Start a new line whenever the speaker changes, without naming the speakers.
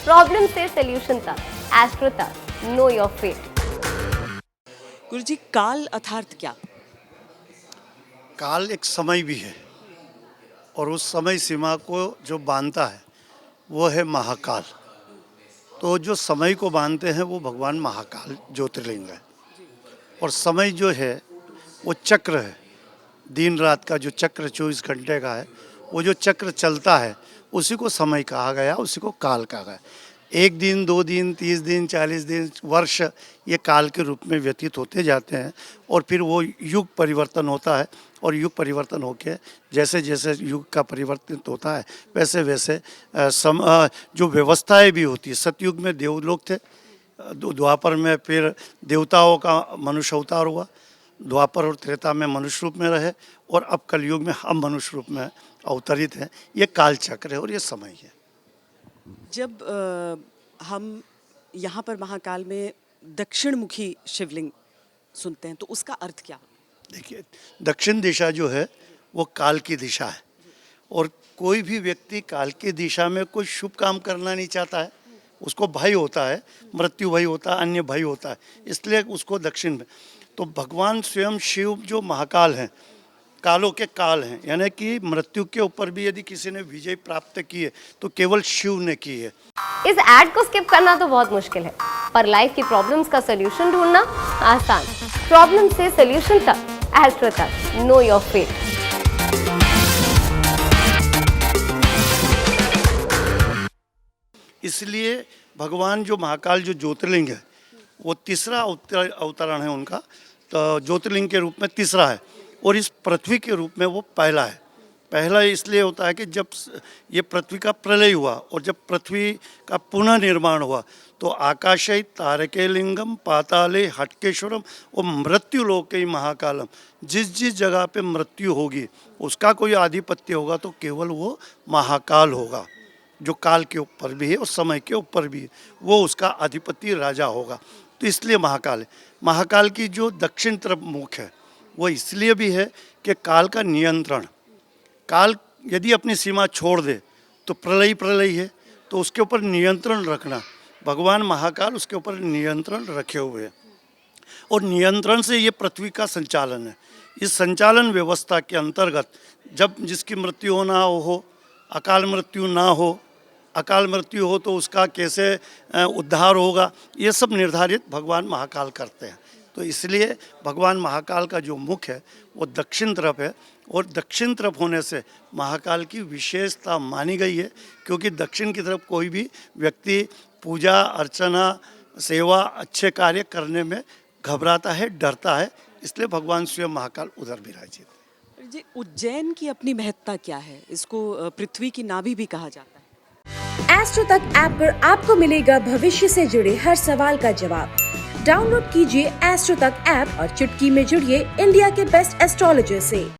Problem से solution तक, astro तक, नो योर फेट।
गुरुजी, काल अर्थात क्या?
काल एक समय भी है और उस समय सीमा को जो बांधता है वो है महाकाल। तो जो समय को बांधते हैं वो भगवान महाकाल ज्योतिर्लिंग है। और समय जो है वो चक्र है, दिन रात का जो चक्र 24 घंटे का है, वो जो चक्र चलता है उसी को समय कहा गया, उसी को काल कहा गया। एक दिन, 2 दिन, 30 दिन, 40 दिन, वर्ष ये काल के रूप में व्यतीत होते जाते हैं और फिर वो युग परिवर्तन होता है। और युग परिवर्तन होके जैसे जैसे युग का परिवर्तन होता है वैसे वैसे जो व्यवस्थाएं भी होती है। सतयुग में देवलोक थे, द्वापर में फिर देवताओं का मनुष्य अवतार हुआ, द्वापर और त्रेता में मनुष्य रूप में रहे और अब कलयुग में हम मनुष्य रूप में अवतरित हैं। ये काल चक्र है और ये समय है।
जब हम यहाँ पर महाकाल में दक्षिण मुखी शिवलिंग सुनते हैं तो उसका अर्थ क्या होता है?
देखिए, दक्षिण दिशा जो है वो काल की दिशा है और कोई भी व्यक्ति काल की दिशा में कोई शुभ काम करना नहीं चाहता है। उसको भय होता है, मृत्यु भय होता है, अन्य भय होता है, इसलिए उसको दक्षिण में। तो भगवान स्वयं शिव जो महाकाल हैं, कालों के काल हैं, यानी कि मृत्यु के ऊपर भी यदि किसी ने विजय प्राप्त की है तो केवल शिव ने की है।
इस एड को स्किप करना तो बहुत मुश्किल है, पर लाइफ की प्रॉब्लम्स का सोल्यूशन ढूंढना आसान। प्रॉब्लम से सोल्यूशन तक, एस्ट्रो तक, नो योर फेट।
इसलिए भगवान जो महाकाल जो ज्योतिर्लिंग है वो तीसरा अवतरण है उनका, तो ज्योतिर्लिंग के रूप में तीसरा है और इस पृथ्वी के रूप में वो पहला है। पहला इसलिए होता है कि जब ये पृथ्वी का प्रलय हुआ और जब पृथ्वी का पुनः निर्माण हुआ तो आकाशे तारके लिंगम पाताले हटकेश्वरम और मृत्यु लोके महाकालम, जिस जिस जगह पे मृत्यु होगी उसका कोई आधिपत्य होगा तो केवल वो महाकाल होगा, जो काल के ऊपर भी है और समय के ऊपर भी है, वो उसका अधिपति राजा होगा। तो इसलिए महाकाल है। महाकाल की जो दक्षिण तरफ मुख है वो इसलिए भी है कि काल का नियंत्रण, काल यदि अपनी सीमा छोड़ दे तो प्रलय है, तो उसके ऊपर नियंत्रण रखना, भगवान महाकाल उसके ऊपर नियंत्रण रखे हुए हैं और नियंत्रण से ये पृथ्वी का संचालन है। इस संचालन व्यवस्था के अंतर्गत जब जिसकी मृत्यु होना हो, अकाल मृत्यु ना हो, अकाल मृत्यु हो तो उसका कैसे उद्धार होगा, ये सब निर्धारित भगवान महाकाल करते हैं। तो इसलिए भगवान महाकाल का जो मुख है वो दक्षिण तरफ है और दक्षिण तरफ होने से महाकाल की विशेषता मानी गई है, क्योंकि दक्षिण की तरफ कोई भी व्यक्ति पूजा अर्चना सेवा अच्छे कार्य करने में घबराता है, डरता है, इसलिए भगवान स्वयं महाकाल उधर विराजित है।
जी, उज्जैन की अपनी महत्ता क्या है? इसको पृथ्वी की नाभि भी कहा जाता है।
एस्ट्रो तक ऐप पर आपको मिलेगा भविष्य से जुड़े हर सवाल का जवाब। डाउनलोड कीजिए एस्ट्रो तक ऐप और चुटकी में जुड़िए इंडिया के बेस्ट एस्ट्रोलॉजर से।